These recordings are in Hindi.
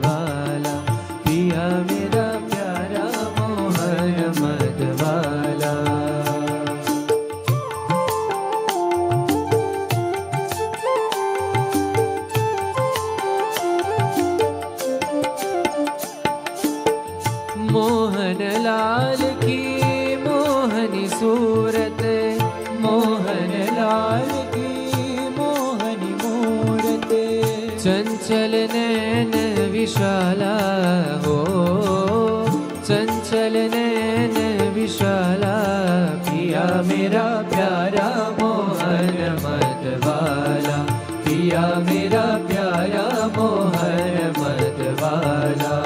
वाला, पिया मेरा प्यारा मोहन मत वाला। मोहन लाल की मोहनी सूरत, मोहन लाल की मोहनी मूरत, चंचल नैन विशाला हो, चंचल नैन विशाला, पिया मेरा प्यारा मोहन मत वाला, पिया मेरा प्यारा मोहन मत वाला।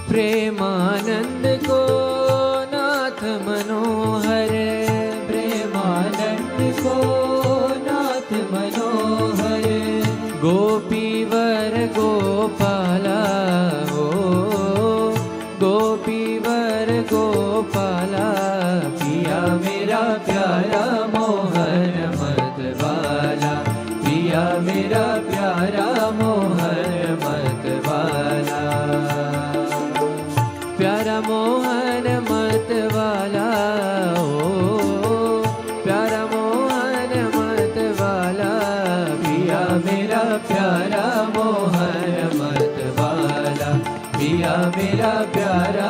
प्रेमानंद को नाथ मनोहर, प्रेमानंद को नाथ मनोहर, गोपीवर गोपाला हो, गोपीवर गोपाला, पिया मेरा प्यारा मोहन मत वाला, पिया मेरा प्यारा मोहन मत वाला। प्यारा मोहन मत वाला ओ, प्यारा मोहन मत वाला, पिया मेरा प्यारा मोहन मत वाला, पिया मेरा प्यारा